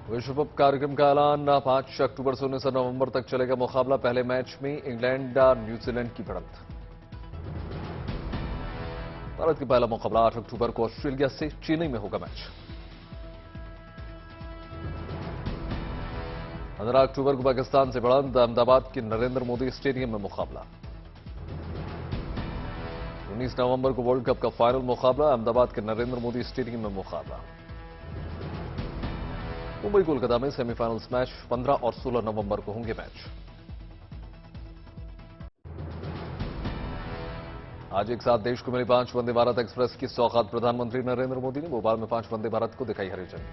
विश्व कप कार्यक्रम का ऐलान 5 अक्टूबर से 19 नवंबर तक चलेगा मुकाबला। पहले मैच में इंग्लैंड न्यूजीलैंड की भिड़ंत। भारत का पहला मुकाबला 8 अक्टूबर को ऑस्ट्रेलिया से चेन्नई में होगा मैच। 15 अक्टूबर को पाकिस्तान से भिड़ंत। अहमदाबाद के नरेंद्र मोदी स्टेडियम में मुकाबला। 19 नवंबर को वर्ल्ड कप का फाइनल मुकाबला। अहमदाबाद के नरेंद्र मोदी स्टेडियम में मुकाबला। मुंबई कोलकाता में सेमीफाइनल्स मैच 15 और 16 नवंबर को होंगे मैच। आज एक साथ देश को मिली 5 वंदे भारत एक्सप्रेस की सौगात। प्रधानमंत्री नरेंद्र मोदी ने भोपाल में 5 वंदे भारत को दिखाई हरी झंडी।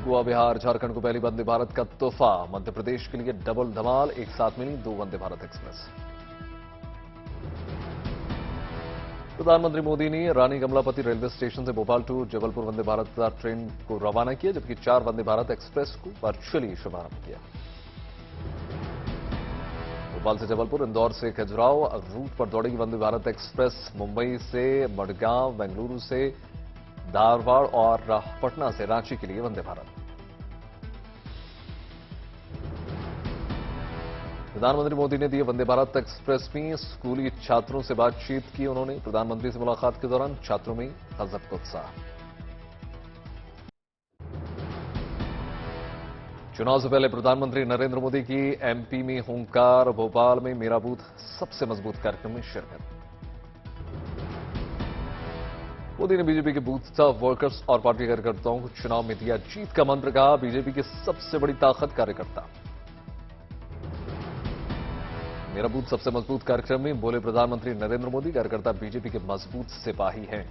गोवा, बिहार, झारखंड को पहली वंदे भारत का तोहफा। मध्य प्रदेश के लिए डबल धमाल, एक साथ मिली 2 वंदे भारत एक्सप्रेस। प्रधानमंत्री मोदी ने रानी कमलापति रेलवे स्टेशन से भोपाल टू जबलपुर वंदे भारत ट्रेन को रवाना किया, जबकि 4 वंदे भारत एक्सप्रेस को वर्चुअली शुभारंभ किया। भोपाल से जबलपुर, इंदौर से खजुराहो रूट पर दौड़ेगी वंदे भारत एक्सप्रेस। मुंबई से मडगांव, बेंगलुरु से धारवाड़ और पटना से रांची के लिए वंदे भारत। प्रधानमंत्री मोदी ने दिए वंदे भारत एक्सप्रेस में स्कूली छात्रों से बातचीत की। उन्होंने प्रधानमंत्री से मुलाकात के दौरान छात्रों में गजब का उत्साह। चुनाव से पहले प्रधानमंत्री नरेंद्र मोदी की एमपी में हुंकार। भोपाल में मेरा बूथ सबसे मजबूत कार्यक्रम में शिरकत। मोदी ने बीजेपी के बूथ वर्कर्स और पार्टी कार्यकर्ताओं को चुनाव में दिया जीत का मंत्र। कहा, बीजेपी की सबसे बड़ी ताकत कार्यकर्ता। मेरा बूथ सबसे मजबूत कार्यक्रम में बोले प्रधानमंत्री नरेंद्र मोदी, कार्यकर्ता बीजेपी के मजबूत सिपाही हैं।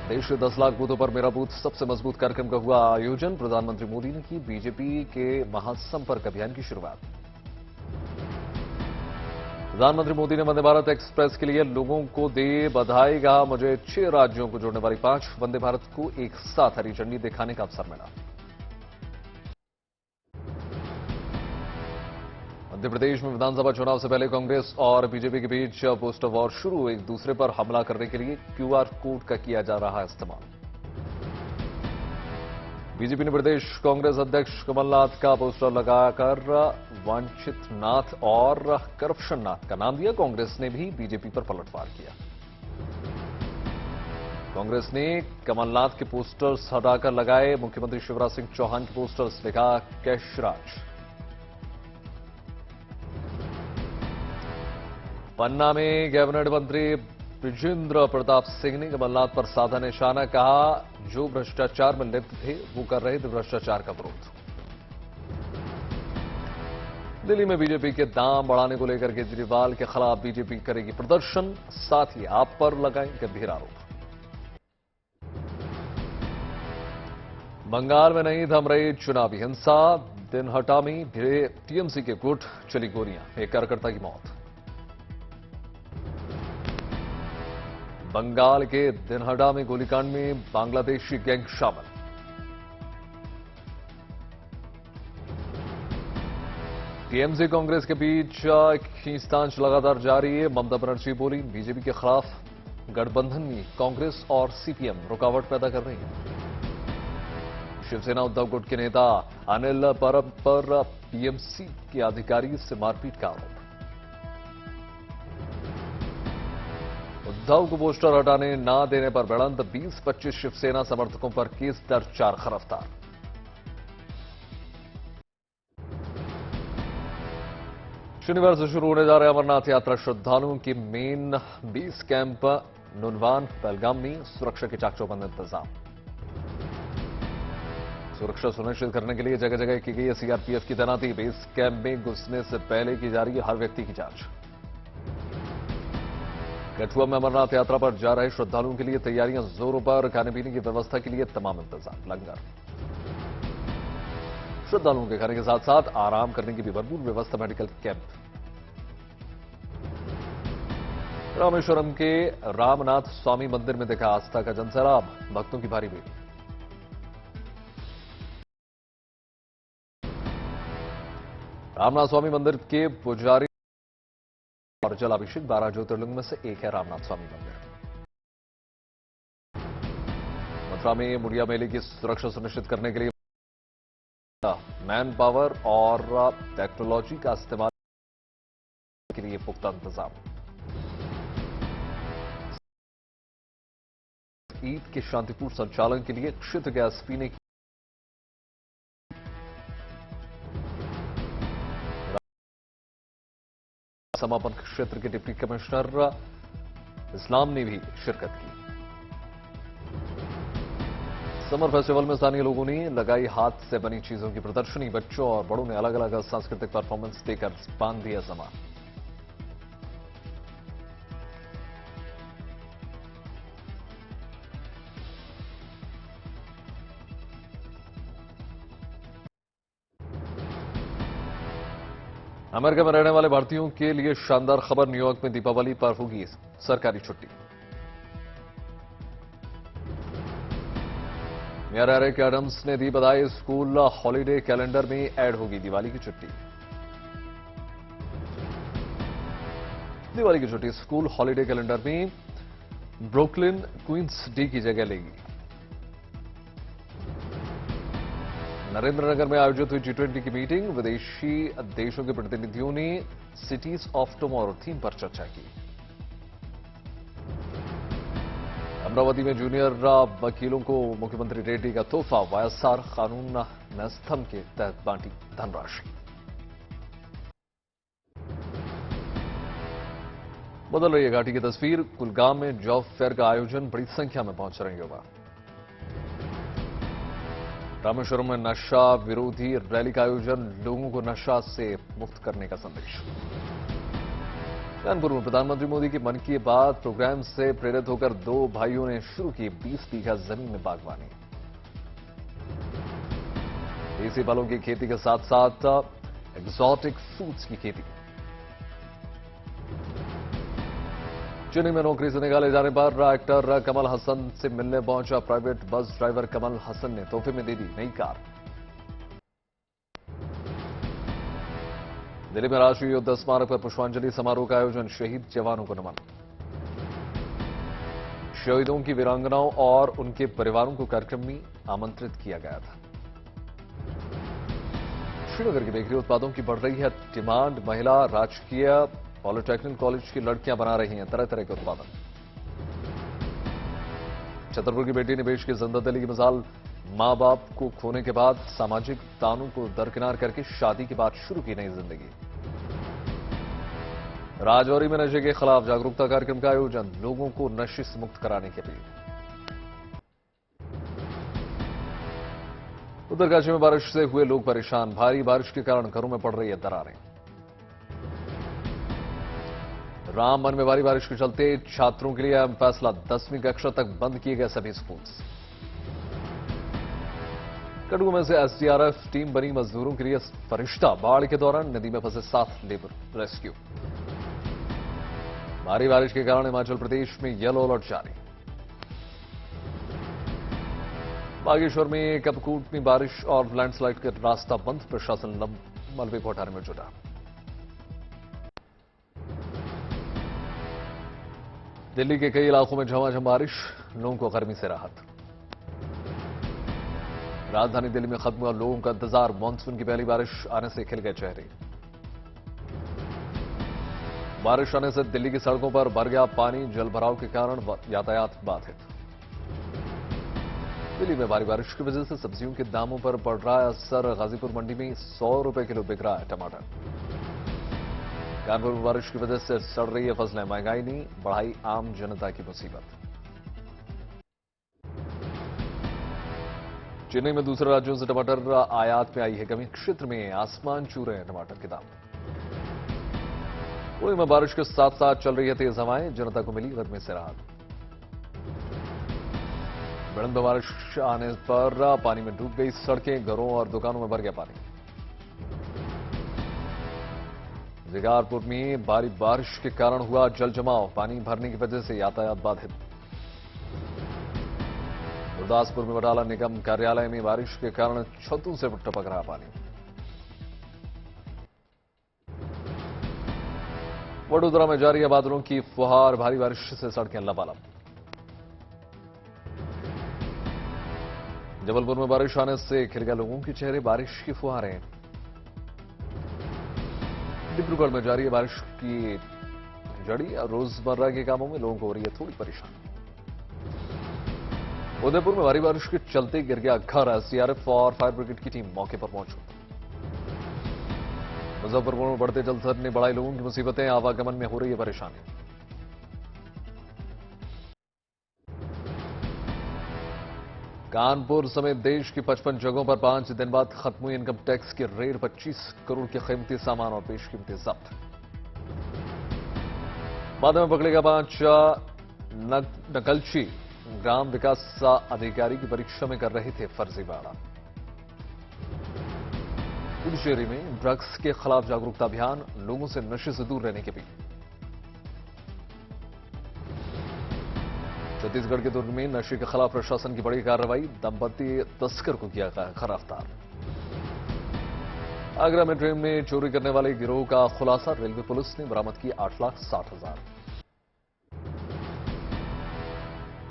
देश के 10 लाख बूथों पर मेरा बूथ सबसे मजबूत कार्यक्रम का हुआ आयोजन। प्रधानमंत्री मोदी ने की बीजेपी के महासंपर्क अभियान की शुरुआत। प्रधानमंत्री मोदी ने वंदे भारत एक्सप्रेस के लिए लोगों को दे बधाई। कहा, मुझे 6 राज्यों को जोड़ने वाली 5 वंदे भारत को एक साथ हरी झंडी दिखाने का अवसर मिला। मध्य प्रदेश में विधानसभा चुनाव से पहले कांग्रेस और बीजेपी के बीच पोस्टर वॉर शुरू। एक दूसरे पर हमला करने के लिए क्यूआर कोड का किया जा रहा है इस्तेमाल। बीजेपी ने प्रदेश कांग्रेस अध्यक्ष कमलनाथ का पोस्टर लगाकर वांछित नाथ और करप्शन नाथ का नाम दिया। कांग्रेस ने भी बीजेपी पर पलटवार किया। कांग्रेस ने कमलनाथ के पोस्टर्स हटाकर लगाए मुख्यमंत्री शिवराज सिंह चौहान के पोस्टर्स। लिखा, कैशराज। पन्ना में कैबिनेट मंत्री विजेंद्र प्रताप सिंह ने कमलनाथ पर साधा निशाना। कहा, जो भ्रष्टाचार में लिप्त थे वो कर रहे थे भ्रष्टाचार का विरोध। दिल्ली में बीजेपी के दाम बढ़ाने को लेकर केजरीवाल के खिलाफ बीजेपी करेगी प्रदर्शन। साथ ही आप पर लगाएं गंभीर आरोप। बंगाल में नहीं थम रही चुनावी हिंसा। दिनहटा में भिड़े टीएमसी के गुट, चली गोलियां, एक कार्यकर्ता की मौत। बंगाल के दिनहटा में गोलीकांड में बांग्लादेशी गैंग शामिल। टीएमसी कांग्रेस के बीच खींचतान लगातार जारी है। ममता बनर्जी बोली, बीजेपी के खिलाफ गठबंधन में कांग्रेस और सीपीएम रुकावट पैदा कर रही है। शिवसेना उद्धव गुट के नेता अनिल परब पर टीएमसी के अधिकारी से मारपीट का आरोप। उद्धव को पोस्टर हटाने ना देने पर भिड़ंत। 20-25 शिवसेना समर्थकों पर केस दर्ज, 4 गिरफ्तार। शनिवार से शुरू होने जा रहे अमरनाथ यात्रा श्रद्धालुओं की main base camp Nunwan Pahalgam में सुरक्षा के चाक-चौबंद इंतजाम। सुरक्षा सुनिश्चित करने के लिए जगह जगह की गई है सीआरपीएफ की तैनाती। बेस कैंप में घुसने से पहले की जा रही है हर व्यक्ति की जांच। कठुआ में अमरनाथ यात्रा पर जा रहे श्रद्धालुओं के लिए तैयारियां जोरों पर। खाने पीने की व्यवस्था के लिए तमाम इंतजाम। लंगर, श्रद्धालुओं के खाने के साथ साथ आराम करने की भी भरपूर व्यवस्था। Medical camp. रामेश्वरम के रामनाथ स्वामी मंदिर में देखा आस्था का जनसैलाब, भक्तों की भारी भीड़। रामनाथ स्वामी मंदिर के पुजारी और जलाभिषेक 12 ज्योतिर्लिंग में से एक है रामनाथ स्वामी मंदिर। शाह में मुड़िया मेले की सुरक्षा सुनिश्चित करने के लिए मैन पावर और टेक्नोलॉजी का इस्तेमाल के लिए पुख्ता इंतजाम। ईद के शांतिपूर्ण संचालन के लिए क्षेत्र के एसपी ने समापन क्षेत्र के डिप्टी कमिश्नर इस्लाम ने भी शिरकत की। समर फेस्टिवल में स्थानीय लोगों ने लगाई हाथ से बनी चीजों की प्रदर्शनी। बच्चों और बड़ों ने अलग अलग सांस्कृतिक परफॉर्मेंस देकर बांध दिया समा। अमेरिका में रहने वाले भारतीयों के लिए शानदार खबर। न्यूयॉर्क में दीपावली पर होगी सरकारी छुट्टी। मेयर एरिक एडम्स ने दी बधाई। स्कूल हॉलिडे कैलेंडर में ऐड होगी दिवाली की छुट्टी। दिवाली की छुट्टी स्कूल हॉलिडे कैलेंडर में ब्रुकलिन क्वींस डे की जगह लेगी। नरेंद्रनगर में आयोजित हुई G20 की मीटिंग। विदेशी देशों के प्रतिनिधियों ने सिटीज ऑफ टुमारो थीम पर चर्चा की। अमरावती में जूनियर वकीलों को मुख्यमंत्री रेड्डी का तोहफा। वायएसआर कानून नेस्तम के तहत बांटी धनराशि। बदल रही है घाटी की तस्वीर। कुलगाम में जॉब फेयर का आयोजन। बड़ी संख्या में पहुंच रहे युवा। रामेश्वरम में नशा विरोधी रैली का आयोजन। लोगों को नशा से मुक्त करने का संदेश। कानपुर में प्रधानमंत्री मोदी की मन की बात प्रोग्राम से प्रेरित होकर दो भाइयों ने शुरू की 20 बीघा जमीन में बागवानी। देसी फलों की खेती के साथ साथ एक्सोटिक फ्रूट्स की खेती। चेन्नई में नौकरी से निकाले जाने पर एक्टर कमल हसन से मिलने पहुंचा private bus driver Kamal Haasan ने तोहफे में दे दी नई कार। दिल्ली में राष्ट्रीय युद्ध स्मारक पर पुष्पांजलि समारोह का आयोजन। शहीद जवानों को नमन। शहीदों की वीरांगनाओं और उनके परिवारों को कार्यक्रम में आमंत्रित किया गया था। श्रीनगर की बेकरी उत्पादों की बढ़ रही है डिमांड। महिला राजकीय पॉलिटेक्निक कॉलेज की लड़कियां बना रही हैं तरह तरह के उत्पादन। छतरपुर की बेटी ने पेश की जिंदा दिली की मिसाल। मां बाप को खोने के बाद सामाजिक तानों को दरकिनार करके शादी के बाद शुरू की नई जिंदगी। राजौरी में नशे के खिलाफ जागरूकता कार्यक्रम का आयोजन। लोगों को नशे से मुक्त कराने के लिए। उत्तरकाशी में बारिश से हुए लोग परेशान। भारी बारिश के कारण घरों में पड़ रही है दरारें। रामबन में भारी बारिश के चलते छात्रों के लिए अहम फैसला। 10वीं कक्षा तक बंद किए गए सभी स्कूल। कटुआ में से एसडीआरएफ टीम बनी। मजदूरों के लिए फरिश्ता। बाढ़ के दौरान नदी में फंसे 7 लेबर रेस्क्यू। भारी बारिश के कारण हिमाचल प्रदेश में येलो अलर्ट जारी। बागेश्वर में कपकोट में बारिश और लैंडस्लाइड का रास्ता बंद। प्रशासन मलबे को हटाने में जुटा। दिल्ली के कई इलाकों में झमाझम बारिश। लोगों को गर्मी से राहत। राजधानी दिल्ली में खत्म हुआ लोगों का इंतजार। मानसून की पहली बारिश आने से खिल गए चेहरे। बारिश आने से दिल्ली की सड़कों पर भर गया पानी। जलभराव के कारण यातायात बाधित। दिल्ली में भारी बारिश की वजह से सब्जियों के दामों पर पड़ रहा है असर। गाजीपुर मंडी में 100 रुपए किलो बिक रहा है टमाटर। कानपुर में बारिश की वजह से सड़ रही है फसलें। महंगाई ने बढ़ाई आम जनता की मुसीबत। चेन्नई में दूसरे राज्यों से टमाटर आयात में आई है कमी। क्षेत्र में आसमान छू रहे हैं टमाटर के दाम। पुणे में बारिश के साथ साथ चल रही है तेज हवाएं। जनता को मिली गर्मी से राहत। भिड़ंत में बारिश आने पर पानी में डूब गई सड़कें। घरों और दुकानों में भर गया पानी। जिगारपुर में भारी बारिश के कारण हुआ जल जमाव। पानी भरने की वजह से यातायात बाधित। गुरदासपुर में बटाला निगम कार्यालय में बारिश के कारण छतों से टपक रहा पानी। वडोदरा में जारी है बादलों की फुहार। भारी बारिश से सड़कें लबालब। जबलपुर में बारिश आने से खिल गए लोगों के चेहरे, बारिश की फुहारें। डिब्रूगढ़ में जारी है बारिश की जड़ी, रोजमर्रा के कामों में लोगों को हो रही है थोड़ी परेशानी। उदयपुर में भारी बारिश के चलते गिर गया घर, एसडीआरएफ और फायर ब्रिगेड की टीम मौके पर पहुंची। मुजफ्फरपुर में बढ़ते जलस्तर ने बढ़ाई लोगों की मुसीबतें, आवागमन में हो रही है परेशानी। कानपुर समेत देश की 55 जगहों पर 5 दिन बाद खत्म हुई इनकम टैक्स की रेड, 25 करोड़ के कीमती सामान और बेशकीमती जब्त। बाद में पकड़े गए 5 नकलची ग्राम विकास अधिकारी की परीक्षा में कर रहे थे फर्जीवाड़ा। पुडुचेरी में ड्रग्स के खिलाफ जागरूकता अभियान, लोगों से नशे से दूर रहने की अपील। छत्तीसगढ़ के दुर्ग में नशे के खिलाफ प्रशासन की बड़ी कार्रवाई, दंपति तस्कर को किया गिरफ्तार। आगरा में ट्रेन में चोरी करने वाले गिरोह का खुलासा, रेलवे पुलिस ने बरामद की 8,60,000।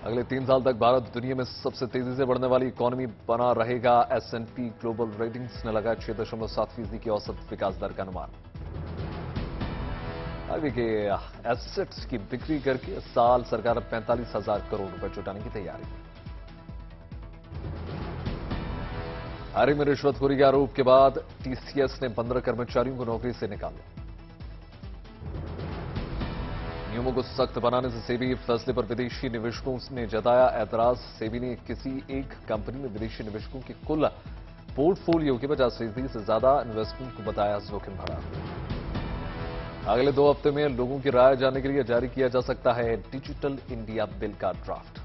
अगले 3 साल तक भारत दुनिया में सबसे तेजी से बढ़ने वाली इकोनॉमी बना रहेगा, S&P ग्लोबल रेटिंग्स ने लगाया 6.7% की औसत विकास दर का अनुमान। आगे के एसेट्स की बिक्री करके साल सरकार अब 45,000 करोड़ रुपए जुटाने की तैयारी। हारी में रिश्वतखोरी के आरोप के बाद टीसीएस ने 15 कर्मचारियों को नौकरी से निकाला। नियमों को सख्त बनाने से सेबी फैसले पर विदेशी निवेशकों ने जताया ऐतराज। सेबी ने किसी एक कंपनी में विदेशी निवेशकों के कुल पोर्टफोलियो के 50% से ज्यादा इन्वेस्टमेंट को बताया जोखिम भरा। अगले 2 हफ्ते में लोगों की राय जानने के लिए जारी किया जा सकता है डिजिटल इंडिया बिल का ड्राफ्ट।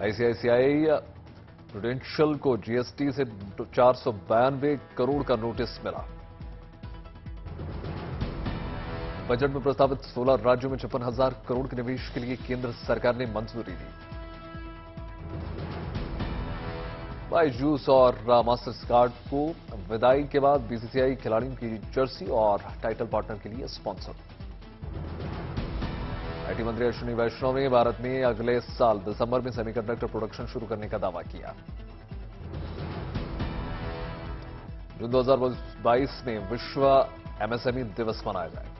आईसीआईसीआई प्रूडेंशियल को जीएसटी से 492 करोड़ का नोटिस मिला। बजट में प्रस्तावित 16 राज्यों में 56,000 करोड़ के निवेश के लिए केंद्र सरकार ने मंजूरी दी। बायजूस और मास्टर्स कार्ड को विदाई के बाद बीसीसीआई खिलाड़ियों की जर्सी और टाइटल पार्टनर के लिए स्पॉन्सर। आईटी मंत्री अश्विनी वैष्णव ने भारत में अगले साल दिसंबर में सेमीकंडक्टर प्रोडक्शन शुरू करने का दावा किया। जून 2022 में विश्व एमएसएमई दिवस मनाया जाएगा।